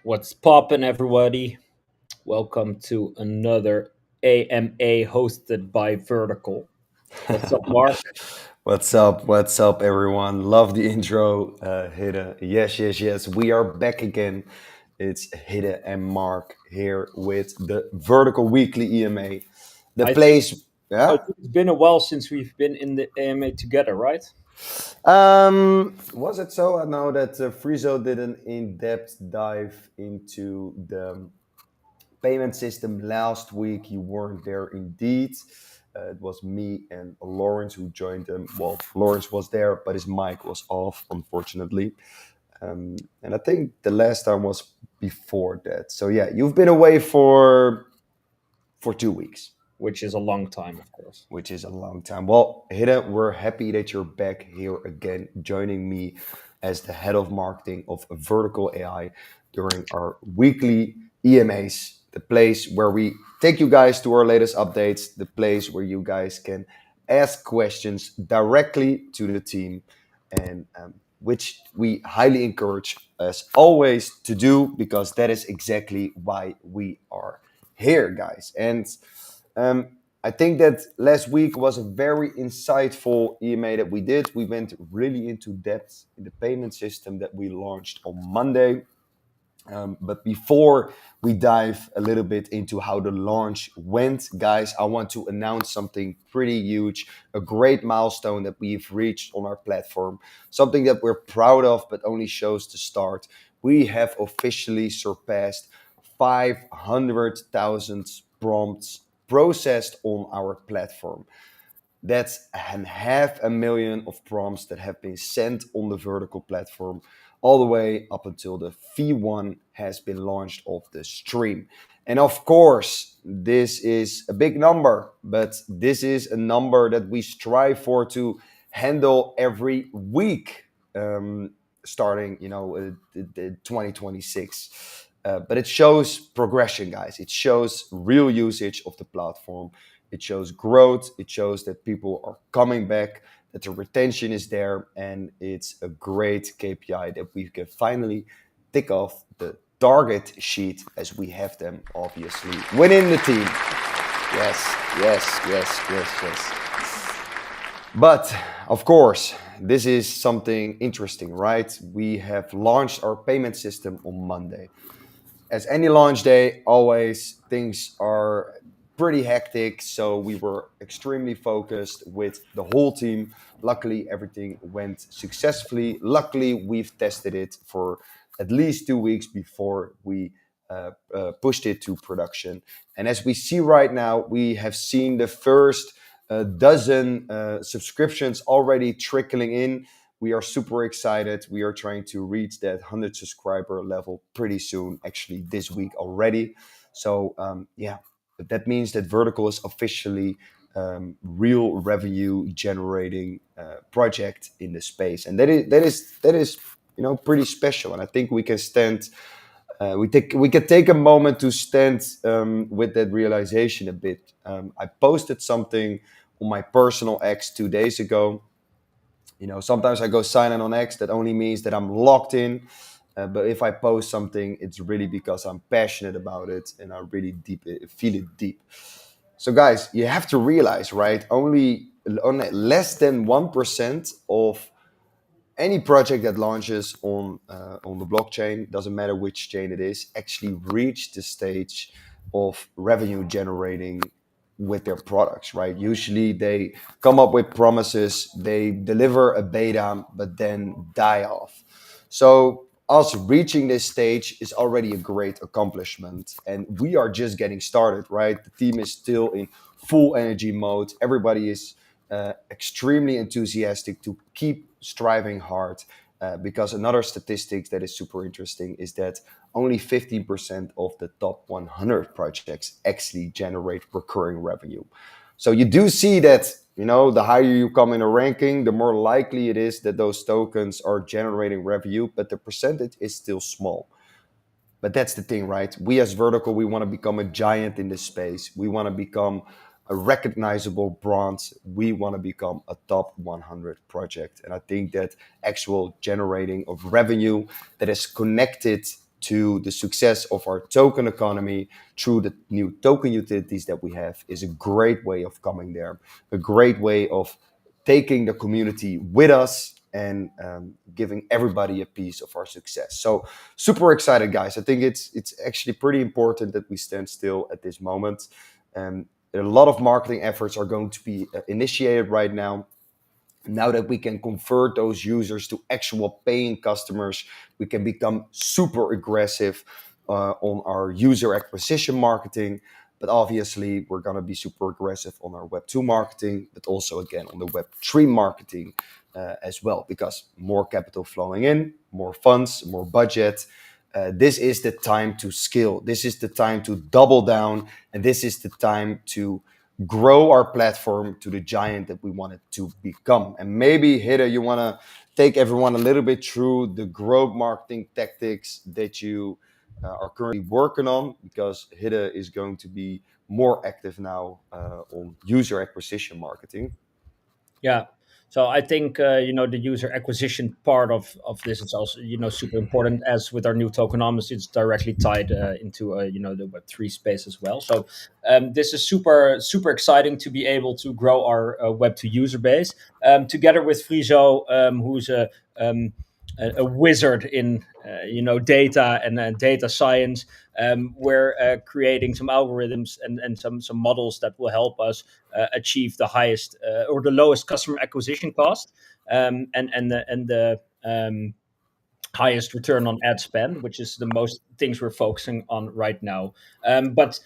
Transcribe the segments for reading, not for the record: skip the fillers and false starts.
What's poppin', everybody? Welcome to another AMA hosted by Vertical. What's up, Mark? What's up? What's up, everyone? Love the intro, Hidde. Yes, yes, yes. We are back again. It's Hidde and Mark here with the Vertical Weekly EMA. The I think place, yeah. it's been a while since we've been in the AMA together, right? Was it so? I know that Frizo did an in-depth dive into the payment system last week. You weren't there indeed. It was me and Lawrence who joined them. Well, Lawrence was there, but his mic was off, unfortunately. And I think the last time was before that. So yeah, you've been away for 2 weeks, Which is a long time, of course. which is a long time. Well, Hidde, we're happy that you're back here again, joining me as the head of marketing of Vertical AI during our weekly EMAs, the place where we take you guys to our latest updates, the place where you guys can ask questions directly to the team, and which we highly encourage, as always, to do because that is exactly why we are here, guys. And um, I think that last week was a very insightful EMA that we did. We went really into depth in the payment system that we launched on Monday. But before we dive a little bit into how the launch went, guys, I want to announce something pretty huge, a great milestone that we've reached on our platform, something that we're proud of, but only shows the start. We have officially surpassed 500,000 prompts processed on our platform. That's half a million of prompts that have been sent on the Vertical platform all the way up until the V1 has been launched off the stream. And of course, this is a big number, but this is a number that we strive for to handle every week, starting, 2026. But it shows progression, guys. It shows real usage of the platform. It shows growth. It shows that people are coming back, that the retention is there, and it's a great KPI that we can finally tick off the target sheet as we have them, obviously, within the team. Yes, yes, yes, yes, yes. But of course, this is something interesting, right? We have launched our payment system on Monday. As any launch day, always things are pretty hectic. So we were extremely focused with the whole team. Luckily, everything went successfully. Luckily, we've tested it for at least 2 weeks before we pushed it to production. And as we see right now, we have seen the first dozen subscriptions already trickling in. We are super excited. We are trying to reach that 100 subscriber level pretty soon, actually this week already. So yeah, that means that Vertical is officially real revenue generating project in the space, and that is pretty special. And I think we can stand. We can take a moment to stand with that realization a bit. I posted something on my personal X 2 days ago. Sometimes I go silent on X. That only means that I'm locked in. But if I post something, it's really because I'm passionate about it and I really feel it deep. So, guys, you have to realize, right? Only less than 1% of any project that launches on the blockchain, doesn't matter which chain it is, actually reach the stage of revenue generating with their products, right? Usually they come up with promises, they deliver a beta, but then die off. So us reaching this stage is already a great accomplishment, and we are just getting started, right? The team is still in full energy mode. Everybody is extremely enthusiastic to keep striving hard, because another statistic that is super interesting is that only 15% of the top 100 projects actually generate recurring revenue. So you do see that, the higher you come in a ranking, the more likely it is that those tokens are generating revenue, but the percentage is still small. But that's the thing, right? We as Vertical, we want to become a giant in this space. We want to become a recognizable brand. We want to become a top 100 project. And I think that actual generating of revenue that is connected to the success of our token economy through the new token utilities that we have is a great way of coming there, a great way of taking the community with us and giving everybody a piece of our success. So super excited, guys. I think it's actually pretty important that we stand still at this moment. A lot of marketing efforts are going to be initiated right now that we can convert those users to actual paying customers. We can become super aggressive on our user acquisition marketing. But obviously, we're going to be super aggressive on our Web2 marketing, but also, again, on the Web3 marketing as well, because more capital flowing in, more funds, more budget. This is the time to scale. This is the time to double down. And this is the time to grow our platform to the giant that we want it to become. And maybe, Hidde, you want to take everyone a little bit through the growth marketing tactics that you are currently working on, because Hidde is going to be more active now on user acquisition marketing. Yeah. So I think the user acquisition part of this is also super important. As with our new tokenomics, it's directly tied into the Web3 space as well. So this is super exciting to be able to grow our Web2 user base together with Friso, who's a wizard in data and data science. We're creating some algorithms and some models that will help us achieve the highest or the lowest customer acquisition cost, and the highest return on ad spend, which is the most things we're focusing on right now. But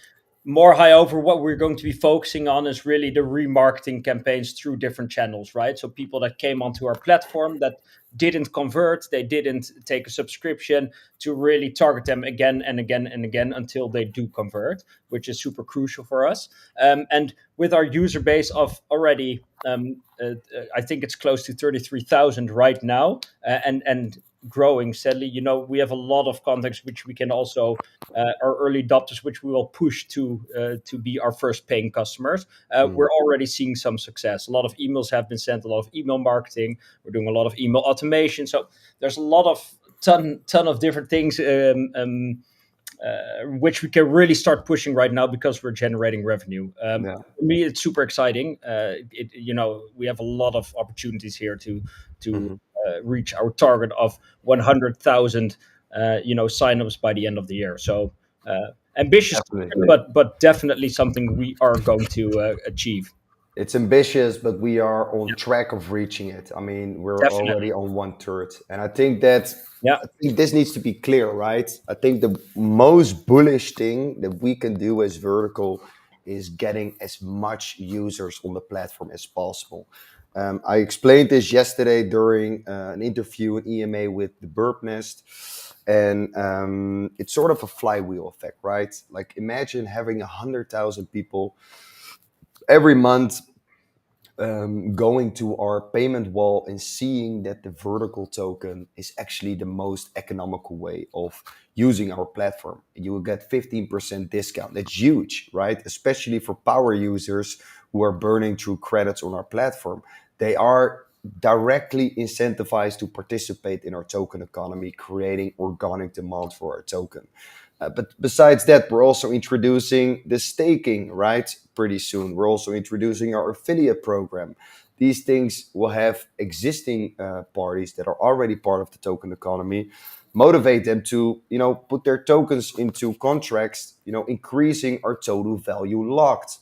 more high over, what we're going to be focusing on is really the remarketing campaigns through different channels, right? So people that came onto our platform that didn't convert, they didn't take a subscription, to really target them again and again and again until they do convert, which is super crucial for us. And with our user base of already, I think it's close to 33,000 right now, and growing steadily. We have a lot of contacts which we can also our early adopters, which we will push to be our first paying customers. We're already seeing some success. A lot of emails have been sent, a lot of email marketing. We're doing a lot of email automation. So there's a lot of ton of different things which we can really start pushing right now because we're generating revenue. Yeah. For me, it's super exciting. We have a lot of opportunities here to Mhm. reach our target of 100,000 signups by the end of the year. So ambitious, Definitely. but definitely something we are going to achieve. It's ambitious, but we are on track of reaching it. I mean, we're Definitely. already on 1/3, and Yeah. I think this needs to be clear, right? I think the most bullish thing that we can do as vertical is getting as much users on the platform as possible. I explained this yesterday during an interview in EMA with the Burp Nest, and it's sort of a flywheel effect, right? Like, imagine having 100,000 people every month going to our payment wall and seeing that the vertical token is actually the most economical way of using our platform. You will get 15% discount. That's huge, right? Especially for power users who are burning through credits on our platform. They are directly incentivized to participate in our token economy, creating organic demand for our token. But besides that, we're also introducing the staking, right? Pretty soon. We're also introducing our affiliate program. These things will have existing parties that are already part of the token economy, motivate them to, put their tokens into contracts, increasing our total value locked.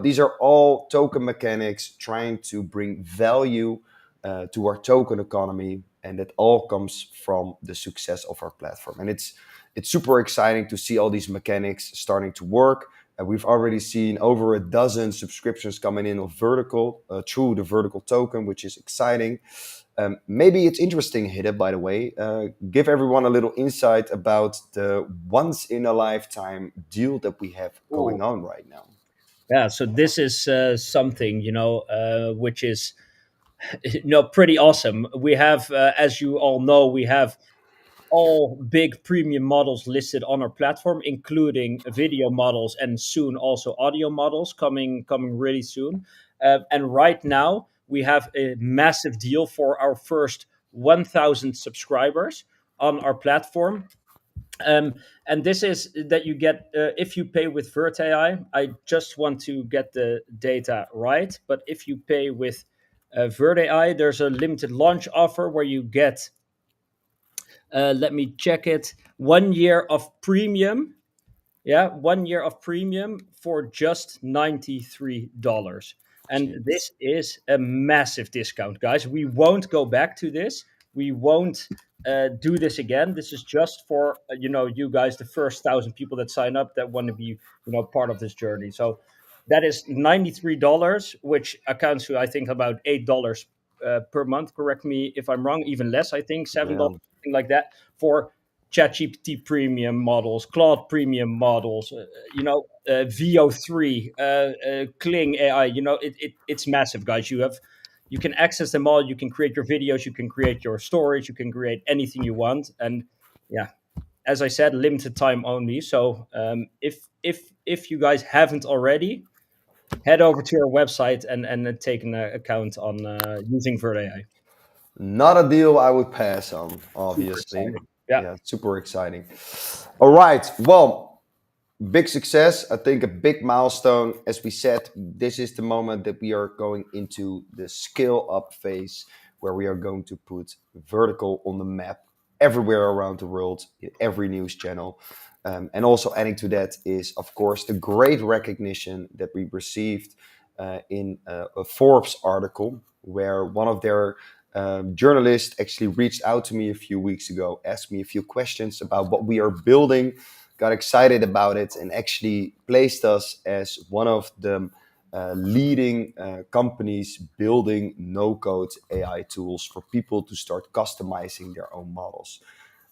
These are all token mechanics trying to bring value to our token economy, and that all comes from the success of our platform. And it's super exciting to see all these mechanics starting to work. We've already seen over a dozen subscriptions coming in of vertical through the vertical token, which is exciting. Maybe it's interesting, Hidde, by the way, give everyone a little insight about the once in a lifetime deal that we have going on right now. Yeah, so this is something which is pretty awesome. We have, as you all know, we have all big premium models listed on our platform, including video models and soon also audio models coming really soon. And right now we have a massive deal for our first 1,000 subscribers on our platform. And this is that you get if you pay with Vert AI. I just want to get the data right, but if you pay with Vert AI, there's a limited launch offer where you get, let me check it, 1 year of premium. Yeah, 1 year of premium for just $93. And Jeez. this is a massive discount, guys. We won't go back to this. We won't do this again. This is just for you guys, the first 1,000 people that sign up that want to be part of this journey. So that is $93, which accounts to I think about $8 per month. Correct me if I'm wrong. Even less, I think Yeah. $7, something like that, for ChatGPT premium models, Claude premium models, VO3, Kling AI. It's massive, guys. You can access them all. You can create your videos. You can create your stories. You can create anything you want. And yeah, as I said, limited time only. So if you guys haven't already, head over to our website and take an account on using Vert AI. Not a deal I would pass on, Super obviously. exciting. Yeah. Yeah, super exciting. All right. Well, big success. I think a big milestone. As we said, this is the moment that we are going into the scale up phase where we are going to put vertical on the map everywhere around the world, in every news channel. And also adding to that is, of course, the great recognition that we received in a Forbes article where one of their journalists actually reached out to me a few weeks ago, asked me a few questions about what we are building, got excited about it, and actually placed us as one of the leading companies building no-code AI tools for people to start customizing their own models.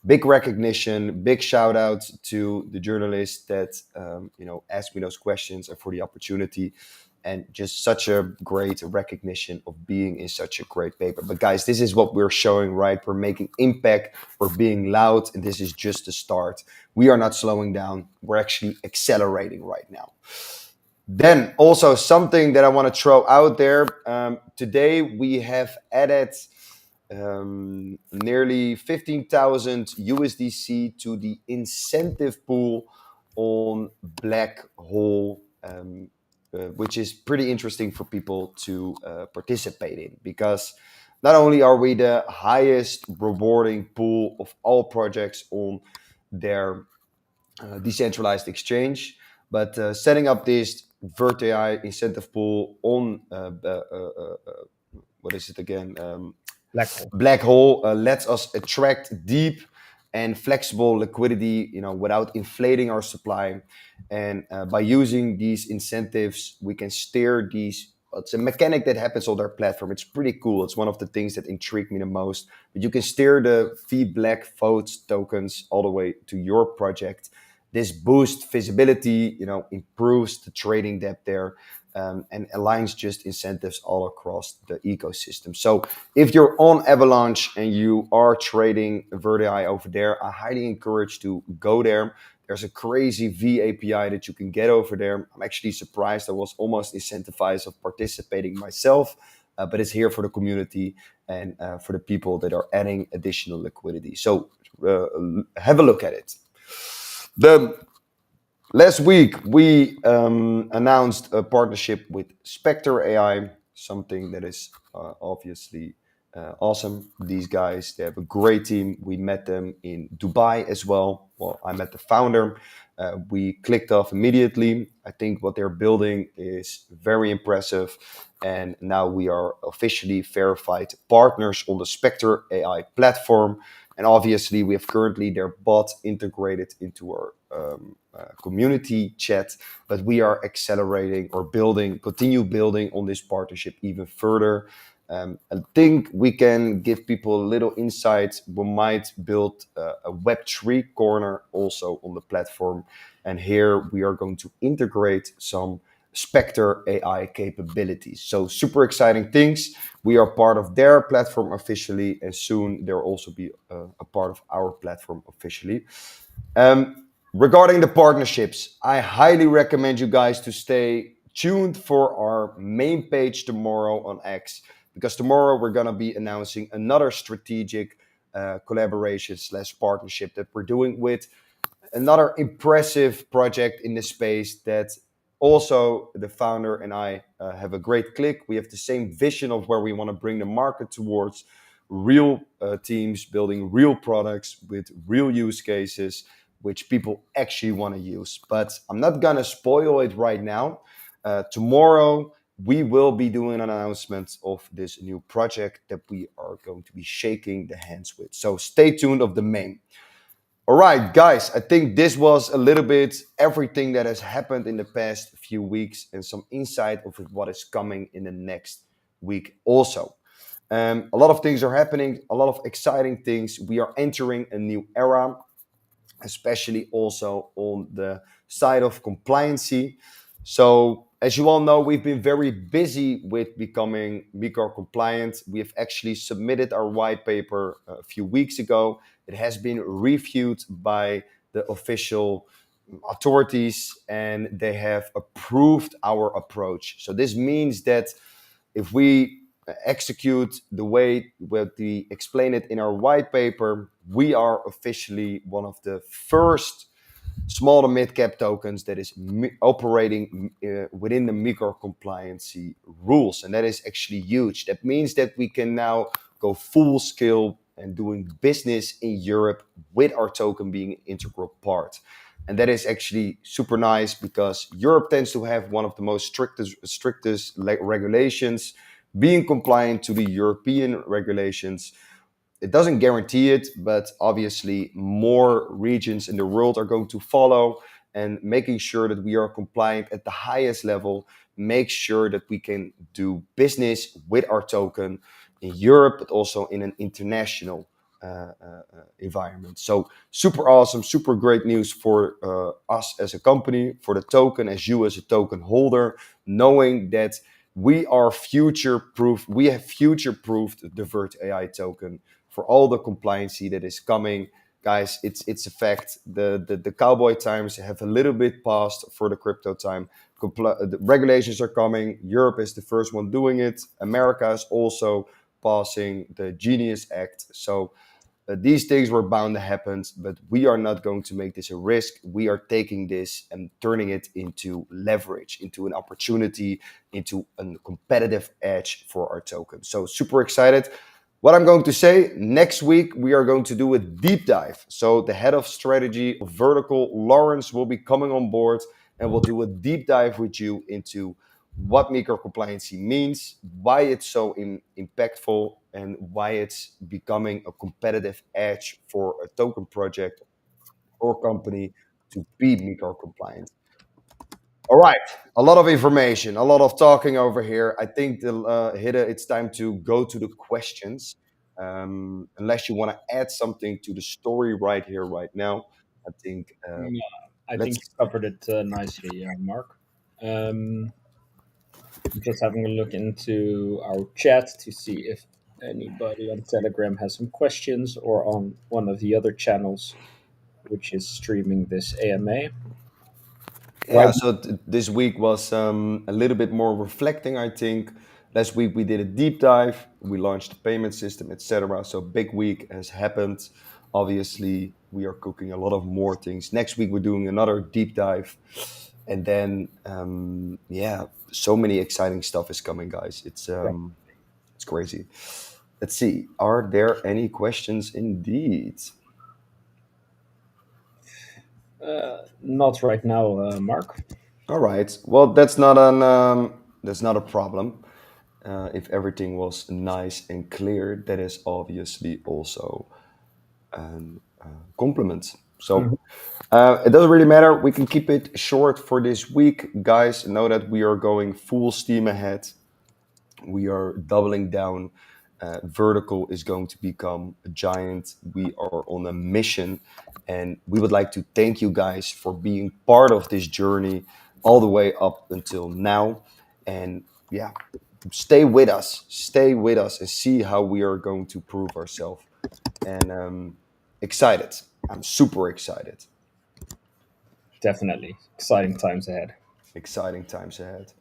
Big recognition, big shout out to the journalist that asked me those questions and for the opportunity, and just such a great recognition of being in such a great paper. But guys, this is what we're showing, right? We're making impact, we're being loud, and this is just the start. We are not slowing down, we're actually accelerating right now. Then also something that I want to throw out there. Today we have added nearly 15,000 USDC to the incentive pool on Black Hole, which is pretty interesting for people to participate in, because not only are we the highest rewarding pool of all projects on their decentralized exchange, but setting up this Vert AI incentive pool on what is it again? Black hole. Black Hole lets us attract deep and flexible liquidity, without inflating our supply. And by using these incentives, we can steer these. It's a mechanic that happens on their platform. It's pretty cool. It's one of the things that intrigue me the most. But you can steer the fee black votes tokens all the way to your project. This boosts visibility, improves the trading depth there, and aligns just incentives all across the ecosystem. So if you're on Avalanche and you are trading Vert AI over there, I highly encourage to go there. There's a crazy V API that you can get over there. I'm actually surprised. I was almost incentivized of participating myself, but it's here for the community and for the people that are adding additional liquidity. So have a look at it. Last week, we announced a partnership with Spectre AI, something that is obviously awesome. These guys, they have a great team. We met them in Dubai as well. Well, I met the founder. We clicked off immediately. I think what they're building is very impressive. And now we are officially verified partners on the Spectre AI platform. And obviously, we have currently their bot integrated into our community chat, but we are accelerating or continue building on this partnership even further. I think we can give people a little insight. We might build a Web3 corner also on the platform. And here we are going to integrate some Spectre AI capabilities. So super exciting things. We are part of their platform officially, and soon there will also be a part of our platform officially. Regarding the partnerships, I highly recommend you guys to stay tuned for our main page tomorrow on X, because tomorrow we're going to be announcing another strategic collaboration / partnership that we're doing with another impressive project in the space that also the founder and I have a great click. We have the same vision of where we want to bring the market towards real teams building real products with real use cases which people actually want to use. But I'm not gonna spoil it right now. Tomorrow we will be doing an announcement of this new project that we are going to be shaking the hands with. So stay tuned of the main. All right, guys, I think this was a little bit everything that has happened in the past few weeks and some insight of what is coming in the next week also. A lot of things are happening, a lot of exciting things. We are entering a new era, especially also on the side of compliancy. So, as you all know, we've been very busy with becoming MiCAR compliant. We have actually submitted our white paper a few weeks ago. It has been reviewed by the official authorities and they have approved our approach. So, this means that if we execute the way that we explain it in our white paper, we are officially one of the first small to mid cap tokens that is operating within the MiCAR compliancy rules. And that is actually huge. That means that we can now go full scale and doing business in Europe with our token being an integral part. And that is actually super nice because Europe tends to have one of the most strictest regulations. Being compliant to the European regulations, it doesn't guarantee it, but obviously more regions in the world are going to follow, and making sure that we are compliant at the highest level make sure that we can do business with our token in Europe, but also in an international environment. So super awesome, super great news for us as a company, for the token, as you as a token holder, knowing that we are future proof. We have future proofed the Vert AI token for all the compliancy that is coming. Guys, it's a fact. The cowboy times have a little bit passed for the crypto time. The regulations are coming. Europe is the first one doing it. America is also passing the Genius Act. So these things were bound to happen, but we are not going to make this a risk. We are taking this and turning it into leverage, into an opportunity, into a competitive edge for our token. So super excited. What I'm going to say, next week, we are going to do a deep dive. So the head of strategy of Vertical, Lawrence, will be coming on board and we'll do a deep dive with you into what MiCAR compliancy means, why it's so impactful, and why it's becoming a competitive edge for a token project or company to be MiCAR compliant. All right, a lot of information, a lot of talking over here. I think, Hidde, it's time to go to the questions. Unless you want to add something to the story right here, right now, I think Yeah, I think let's. you covered it nicely, Mark. Um, I'm just having a look into our chat to see if anybody on Telegram has some questions or on one of the other channels, which is streaming this AMA. Yeah, Right. so this week was a little bit more reflecting, I think. Last week we did a deep dive, we launched the payment system, etc. So big week has happened. Obviously, we are cooking a lot of more things. Next week we're doing another deep dive, and then yeah, so many exciting stuff is coming, guys. It's crazy. Let's see. Are there any questions? Indeed. Not right now, Mark. All right. Well, that's not a problem. If everything was nice and clear, that is obviously also a compliment. Mhm. So it doesn't really matter. We can keep it short for this week, guys. Know that we are going full steam ahead. We are doubling down. Vertical is going to become a giant. We are on a mission, and we would like to thank you guys for being part of this journey all the way up until now. And yeah, stay with us, and see how we are going to prove ourselves. And excited. I'm super excited. Definitely. Exciting times ahead. Exciting times ahead.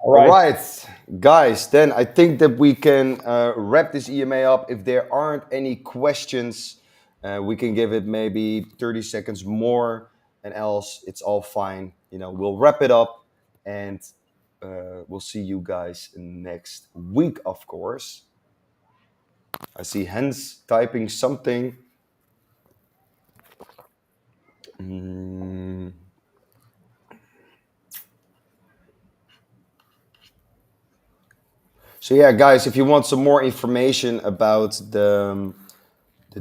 All All right. right, guys, then I think that we can wrap this EMA up. If there aren't any questions, We can give it maybe 30 seconds more, and else it's all fine. We'll wrap it up, and we'll see you guys next week, of course. I see Hans typing something. Mm. So yeah, guys, if you want some more information about the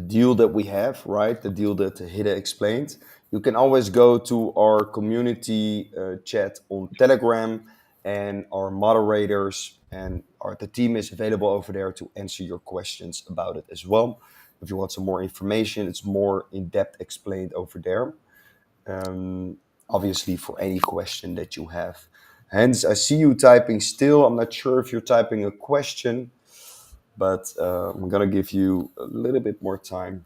deal that we have, right? The deal that Hidde explained. You can always go to our community chat on Telegram, and our moderators and the team is available over there to answer your questions about it as well. If you want some more information, it's more in depth explained over there. Obviously, for any question that you have. Hence, I see you typing still. I'm not sure if you're typing a question, but I'm gonna give you a little bit more time.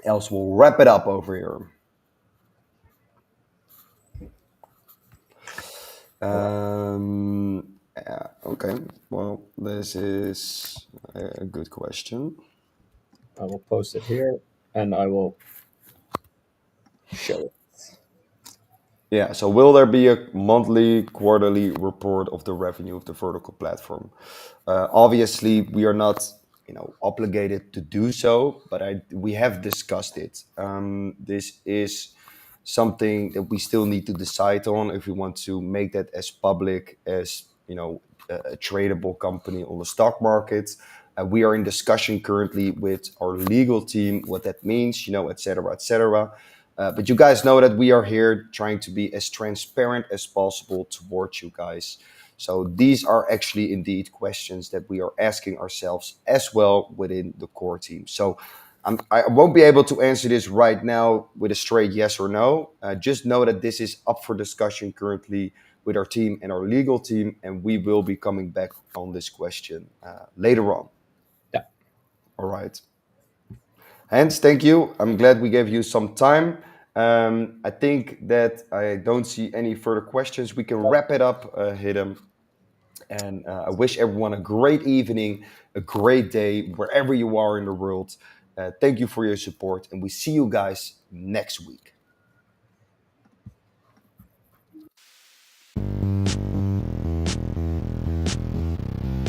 Else, we'll wrap it up over here. Okay. Well, this is a good question. I will post it here, and I will show it. Yeah. So, will there be a monthly, quarterly report of the revenue of the vertical platform? Obviously, we are not, obligated to do so, but we have discussed it. This is something that we still need to decide on if we want to make that as public as a tradable company on the stock market. We are in discussion currently with our legal team what that means, et cetera, et cetera. But you guys know that we are here trying to be as transparent as possible towards you guys. So these are actually indeed questions that we are asking ourselves as well within the core team. So I won't be able to answer this right now with a straight yes or no. Just know that this is up for discussion currently with our team and our legal team, and we will be coming back on this question later on. Yeah. All right. Hans, thank you. I'm glad we gave you some time. I think that I don't see any further questions. We can wrap it up, Hidem. And I wish everyone a great evening, a great day, wherever you are in the world. Thank you for your support, and we see you guys next week.